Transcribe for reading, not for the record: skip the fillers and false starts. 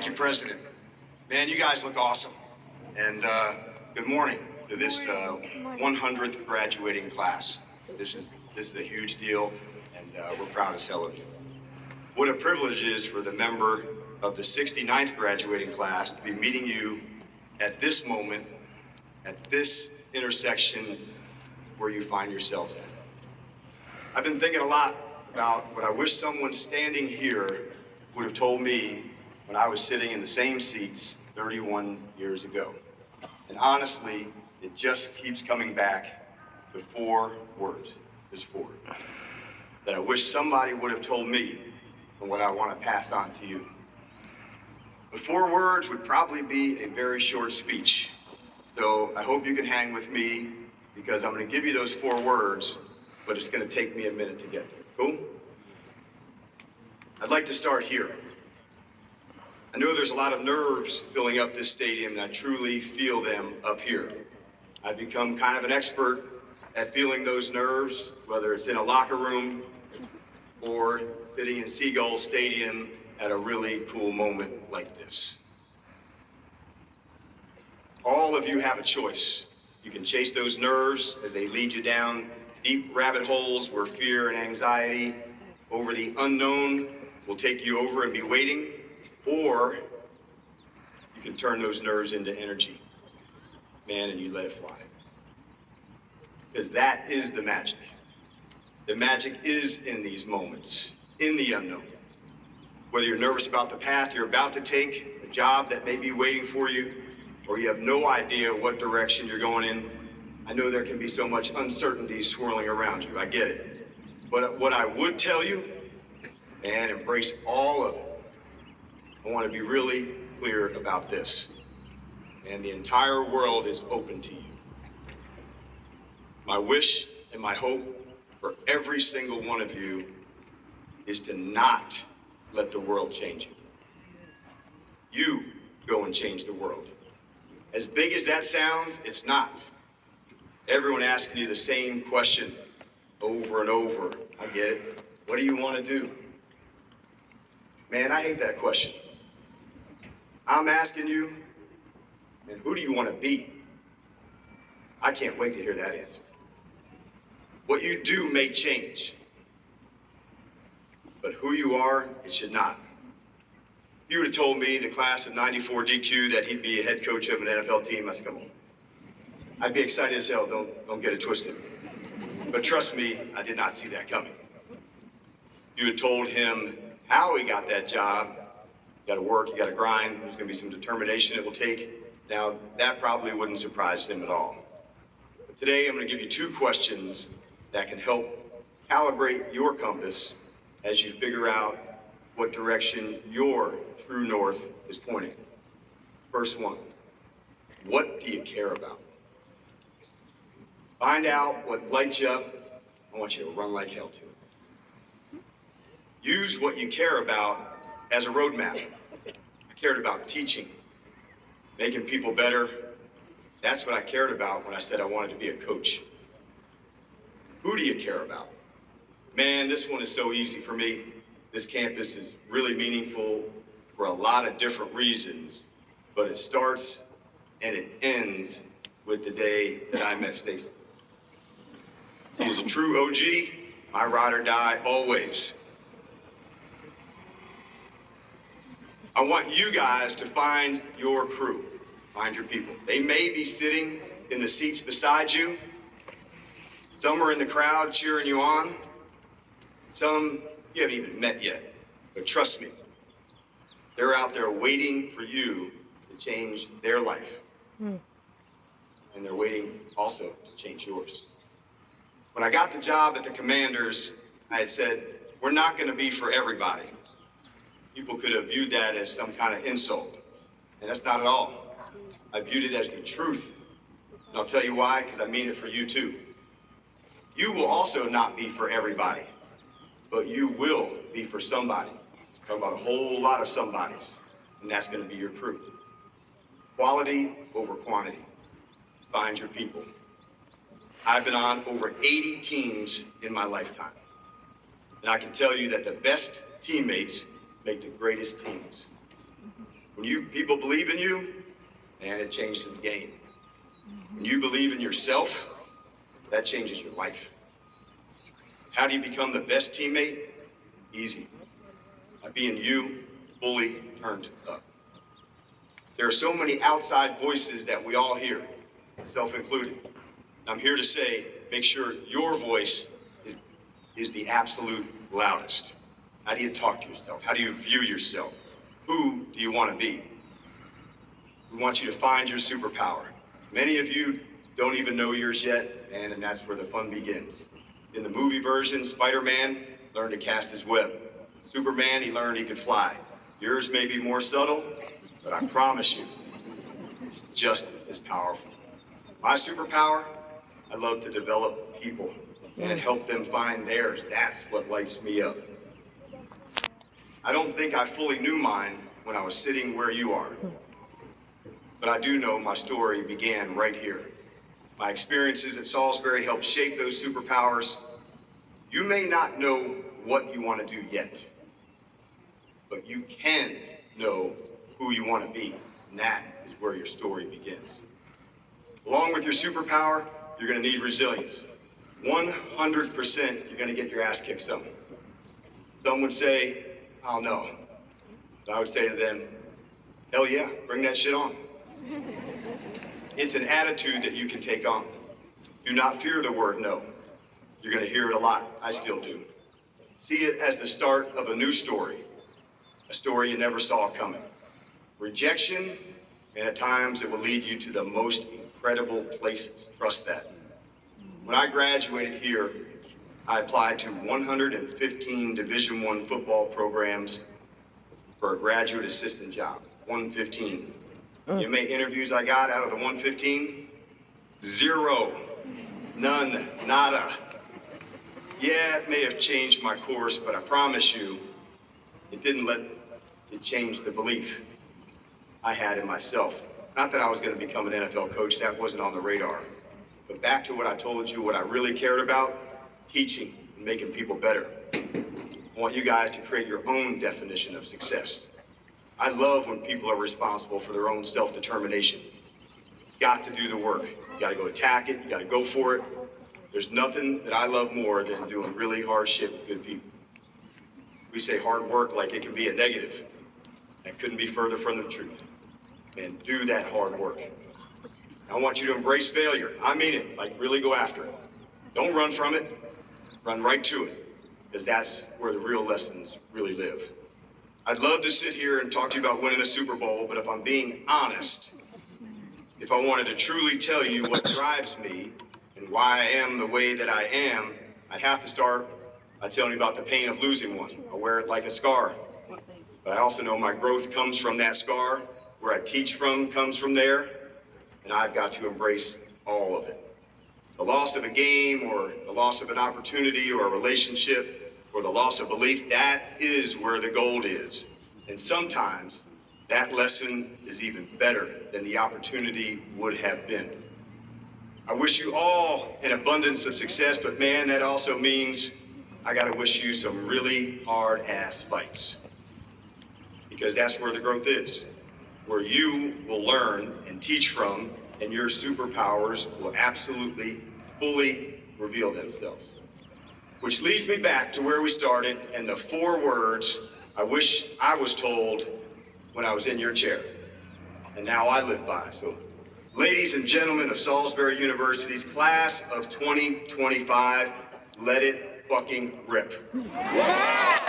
Thank you, President. Man, you guys look awesome. And good morning to this 100th graduating class. This is a huge deal, and we're proud as hell of you. What a privilege it is for the member of the 69th graduating class to be meeting you at this moment, at this intersection where you find yourselves at. I've been thinking a lot about what I wish someone standing here would have told me when I was sitting in the same seats 31 years ago. And honestly, it just keeps coming back to 4 words. There's 4. That I wish somebody would have told me and what I want to pass on to you. The 4 words would probably be a very short speech. So I hope you can hang with me because I'm going to give you those 4 words, but it's going to take me a minute to get there. Cool? I'd like to start here. I know there's a lot of nerves filling up this stadium, and I truly feel them up here. I've become kind of an expert at feeling those nerves, whether it's in a locker room or sitting in Seagull Stadium at a really cool moment like this. All of you have a choice. You can chase those nerves as they lead you down deep rabbit holes where fear and anxiety over the unknown will take you over and be waiting, or you can turn those nerves into energy, man, and you let it fly. Because that is the magic. The magic is in these moments, in the unknown. Whether you're nervous about the path you're about to take, a job that may be waiting for you, or you have no idea what direction you're going in, I know there can be so much uncertainty swirling around you. I get it. But what I would tell you, and embrace all of it. I want to be really clear about this. And the entire world is open to you. My wish and my hope for every single one of you is to not let the world change you. You go and change the world. As big as that sounds, it's not. Everyone asking you the same question over and over. I get it. What do you want to do? Man, I hate that question. I'm asking you, and who do you want to be? I can't wait to hear that answer. What you do may change, but who you are, it should not. If you would have told me, the class of '94 DQ, that he'd be a head coach of an NFL team, I said, come on. I'd be excited as hell, don't get it twisted. But trust me, I did not see that coming. You had told him how he got that job. You gotta work, you gotta grind, there's gonna be some determination it will take. Now, that probably wouldn't surprise him at all. But today, I'm gonna give you 2 questions that can help calibrate your compass as you figure out what direction your true north is pointing. First one, what do you care about? Find out what lights you up. I want you to run like hell to it. Use what you care about as a roadmap. I cared about teaching, making people better. That's what I cared about when I said I wanted to be a coach. Who do you care about? Man, this one is so easy for me. This campus is really meaningful for a lot of different reasons, but it starts and it ends with the day that I met Stacy. He was a true OG, my ride or die always. I want you guys to find your crew, find your people. They may be sitting in the seats beside you. Some are in the crowd cheering you on. Some you haven't even met yet, but trust me, they're out there waiting for you to change their life. And they're waiting also to change yours. When I got the job at the Commanders, I had said, we're not gonna be for everybody. People could have viewed that as some kind of insult, and that's not at all. I viewed it as the truth, and I'll tell you why, because I mean it for you too. You will also not be for everybody, but you will be for somebody. Talk about a whole lot of somebodies, and that's gonna be your crew. Quality over quantity. Find your people. I've been on over 80 teams in my lifetime, and I can tell you that the best teammates make the greatest teams. When people believe in you, man, it changes the game. When you believe in yourself, that changes your life. How do you become the best teammate? Easy. By being you, fully turned up. There are so many outside voices that we all hear, self included. I'm here to say, make sure your voice is the absolute loudest. How do you talk to yourself? How do you view yourself? Who do you want to be? We want you to find your superpower. Many of you don't even know yours yet, and that's where the fun begins. In the movie version, Spider-Man learned to cast his web. Superman, he learned he could fly. Yours may be more subtle, but I promise you, it's just as powerful. My superpower, I love to develop people and help them find theirs. That's what lights me up. I don't think I fully knew mine when I was sitting where you are, but I do know my story began right here. My experiences at Salisbury helped shape those superpowers. You may not know what you want to do yet, but you can know who you want to be, and that is where your story begins. Along with your superpower, you're going to need resilience. 100% you're going to get your ass kicked some. Some would say, oh no. But I would say to them, hell yeah, bring that shit on. It's an attitude that you can take on. Do not fear the word no. You're going to hear it a lot. I still do. See it as the start of a new story, a story you never saw coming. Rejection, and at times it will lead you to the most incredible places. Trust that. When I graduated here, I applied to 115 Division I football programs for a graduate assistant job. 115. You know how many interviews I got out of the 115? 0. None. Nada. Yeah, it may have changed my course, but I promise you, it didn't let it change the belief I had in myself. Not that I was going to become an NFL coach, that wasn't on the radar. But back to what I told you, what I really cared about, teaching and making people better. I want you guys to create your own definition of success. I love when people are responsible for their own self-determination. You've got to do the work. You got to go attack it. You got to go for it. There's nothing that I love more than doing really hard shit with good people. We say hard work like it can be a negative. That couldn't be further from the truth. And do that hard work. I want you to embrace failure. I mean it. Like, really go after it. Don't run from it. Run right to it. Because that's where the real lessons really live. I'd love to sit here and talk to you about winning a Super Bowl, but if I'm being honest, if I wanted to truly tell you what drives me and why I am the way that I am, I'd have to start by telling you about the pain of losing one. I wear it like a scar. But I also know my growth comes from that scar. Where I teach from comes from there. And I've got to embrace all of it. The loss of a game or the loss of an opportunity or a relationship or the loss of belief, that is where the gold is. And sometimes that lesson is even better than the opportunity would have been. I wish you all an abundance of success, but man, that also means I gotta wish you some really hard ass fights. Because that's where the growth is. Where you will learn and teach from, and your superpowers will absolutely, fully reveal themselves. Which leads me back to where we started and the 4 words I wish I was told when I was in your chair. And now I live by. So, ladies and gentlemen of Salisbury University's class of 2025, let it fucking rip. Yeah!